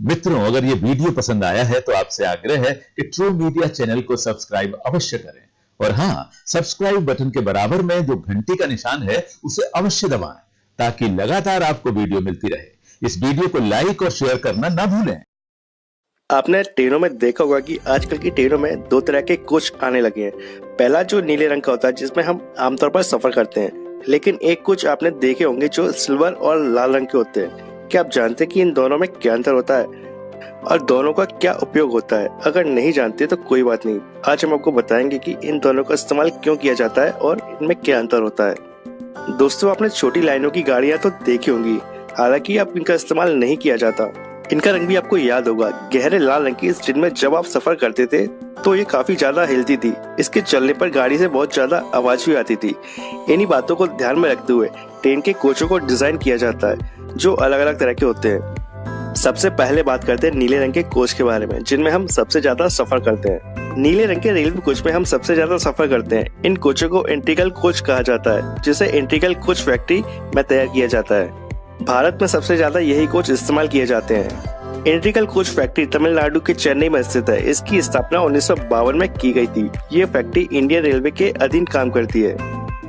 मित्रों, अगर ये वीडियो पसंद आया है तो आपसे आग्रह है कि ट्रू मीडिया चैनल को सब्सक्राइब अवश्य करें और हाँ, सब्सक्राइब बटन के बराबर में जो घंटी का निशान है उसे अवश्य दबाएं ताकि लगातार आपको वीडियो मिलती रहे। इस वीडियो को लाइक और शेयर करना ना भूलें। आपने ट्रेनों में देखा होगा कि आजकल की ट्रेनों में दो तरह के कोच आने लगे हैं। पहला जो नीले रंग का होता है जिसमें हम आमतौर पर सफर करते हैं, लेकिन एक कोच आपने देखे होंगे जो सिल्वर और लाल रंग के होते हैं। क्या आप जानते हैं कि इन दोनों में क्या अंतर होता है और दोनों का क्या उपयोग होता है? अगर नहीं जानते तो कोई बात नहीं, आज हम आपको बताएंगे कि इन दोनों का इस्तेमाल क्यों किया जाता है और इनमें क्या अंतर होता है। दोस्तों, आपने छोटी लाइनों की गाड़ियां तो देखी होंगी, हालांकि अब इनका इस्तेमाल नहीं किया जाता। इनका रंग भी आपको याद होगा, गहरे लाल रंग की। जिनमें जब आप सफर करते थे तो ये काफी ज्यादा हिलती थी। इसके चलने पर गाड़ी से बहुत ज्यादा आवाज भी आती थी। इन्हीं बातों को ध्यान में रखते हुए ट्रेन के कोचों को डिजाइन किया जाता है जो अलग अलग तरह के होते हैं। सबसे पहले बात करते हैं नीले रंग के कोच के बारे में, जिनमें हम सबसे ज्यादा सफर करते हैं। नीले रंग के रेलवे कोच में हम सबसे ज्यादा सफर करते हैं। इन कोचों को इंटीग्रल कोच कहा जाता है, जिसे इंटीग्रल कोच फैक्ट्री में तैयार किया जाता है। भारत में सबसे ज्यादा यही कोच इस्तेमाल किए जाते हैं। इंटीग्रल कोच फैक्ट्री तमिलनाडु के चेन्नई में स्थित है। इसकी स्थापना 1952 में की गई थी। ये फैक्ट्री इंडियन रेलवे के अधीन काम करती है।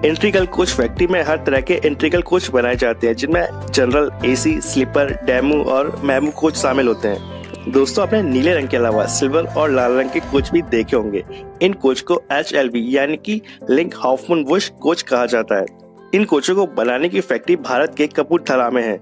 इंटीग्रल कोच फैक्ट्री में हर तरह के इंटीग्रल कोच बनाए जाते हैं, जिनमें जनरल, एसी, स्लीपर, डेमू और मेमू कोच शामिल होते हैं। दोस्तों, आपने नीले रंग के अलावा सिल्वर और लाल रंग के कोच भी देखे होंगे। इन कोच को HLB यानी कि लिंक हाउफमैन बुश कोच कहा जाता है। इन कोचों को बनाने की फैक्ट्री भारत के कपूरथला में है।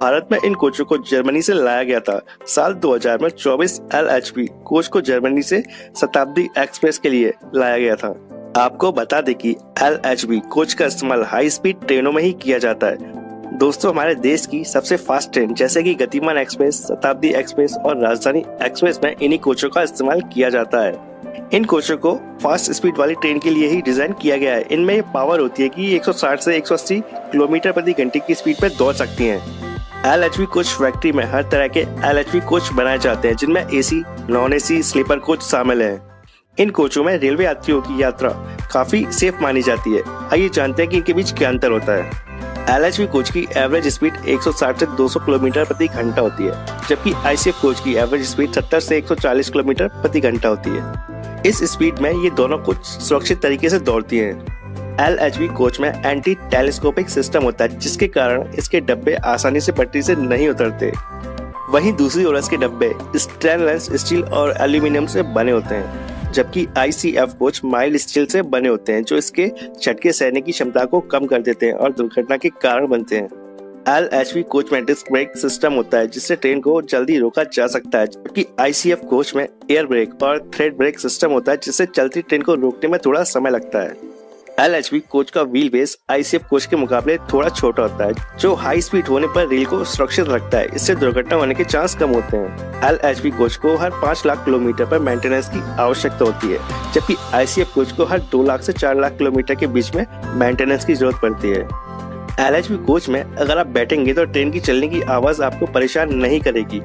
भारत में इन कोचों को जर्मनी से लाया गया था। साल 2000 में 24 LHB कोच को जर्मनी से शताब्दी एक्सप्रेस के लिए लाया गया था। आपको बता दें कि LHB कोच का इस्तेमाल हाई स्पीड ट्रेनों में ही किया जाता है। दोस्तों, हमारे देश की सबसे फास्ट ट्रेन जैसे कि गतिमान एक्सप्रेस, शताब्दी एक्सप्रेस और राजधानी एक्सप्रेस में इन्हीं कोचों का इस्तेमाल किया जाता है। इन कोचों को फास्ट स्पीड वाली ट्रेन के लिए ही डिजाइन किया गया है। इनमें ये पावर होती है कि 160 से 180 किलोमीटर प्रति घंटे की स्पीड पर दौड़ सकती हैं। LHB कोच फैक्ट्री में हर तरह के LHB कोच बनाए जाते हैं, जिनमें AC, non AC, sleeper coach शामिल हैं। इन कोचों में रेलवे यात्रियों की यात्रा काफी सेफ मानी जाती है। आइए जानते हैं कि इनके बीच क्या अंतर होता है। LHB कोच की एवरेज स्पीड 160 से 200 किलोमीटर प्रति घंटा होती है, जबकि ICF कोच की एवरेज स्पीड 70 से 140 किलोमीटर प्रति घंटा होती है। इस स्पीड में ये दोनों कोच सुरक्षित तरीके से दौड़ती हैं। LHB कोच में एंटी टेलीस्कोपिक सिस्टम होता है, जिसके कारण इसके डब्बे आसानी से पटरी से नहीं उतरते। वहीं दूसरी ओर इसके डब्बे स्टेनलेस स्टील और एल्यूमिनियम से बने होते हैं, जबकि ICF कोच माइल्ड स्टील से बने होते हैं, जो इसके झटके सहने की क्षमता को कम कर देते हैं और दुर्घटना के कारण बनते हैं। LHB कोच में डिस्क ब्रेक सिस्टम होता है, जिससे ट्रेन को जल्दी रोका जा सकता है, जबकि ICF कोच में एयर ब्रेक और थ्रेड ब्रेक सिस्टम होता है, जिससे चलती ट्रेन को रोकने में थोड़ा समय लगता है। LHB कोच का व्हील बेस ICF कोच के मुकाबले थोड़ा छोटा होता है, जो हाई स्पीड होने पर रेल को सुरक्षित रखता है। इससे दुर्घटना होने के चांस कम होते हैं। LHB कोच को हर 5 लाख किलोमीटर पर मेंटेनेंस की आवश्यकता होती है, जबकि ICF कोच को हर 2 लाख से 4 लाख किलोमीटर के बीच में मेंटेनेंस की जरूरत पड़ती है। LHB कोच में अगर आप बैठेंगे तो ट्रेन की चलने की आवाज आपको परेशान नहीं करेगी,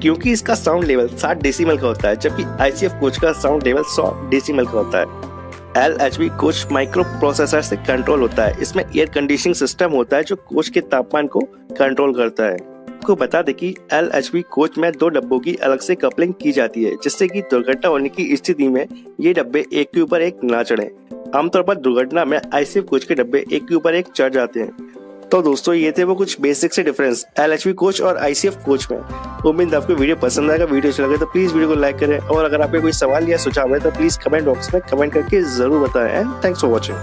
क्योंकि इसका साउंड लेवल 60 डेसिमल का होता है, जबकि ICF कोच का साउंड लेवल 100 डेसिमल का होता है। LHB कोच माइक्रो प्रोसेसर से कंट्रोल होता है। इसमें एयर कंडीशनिंग सिस्टम होता है, जो कोच के तापमान को कंट्रोल करता है। आपको बता दें कि LHB कोच में 2 डब्बों की अलग से कपलिंग की जाती है, जिससे कि दुर्घटना होने की स्थिति में ये डब्बे एक के ऊपर एक ना चढ़े। आमतौर पर दुर्घटना में ICF कोच के डब्बे एक के ऊपर एक चढ़ जाते हैं। तो दोस्तों, ये थे वो कुछ बेसिक से डिफरेंस LHB कोच और ICF कोच में। उम्मीद आपको वीडियो पसंद आएगा। वीडियो अच्छा लगे तो प्लीज वीडियो को लाइक करें, और अगर आपके कोई सवाल या सुझाव है तो प्लीज कमेंट बॉक्स में कमेंट करके जरूर बताएं। And thanks for watching.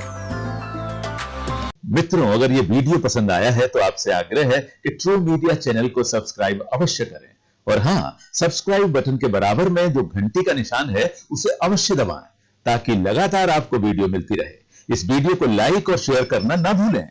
मित्रों, अगर ये वीडियो पसंद आया है तो आपसे आग्रह है कि ट्रू मीडिया चैनल को सब्सक्राइब अवश्य करें और हाँ, सब्सक्राइब बटन के बराबर में जो घंटी का निशान है उसे अवश्य दबाएं ताकि लगातार आपको वीडियो मिलती रहे। इस वीडियो को लाइक और शेयर करना ना भूलें।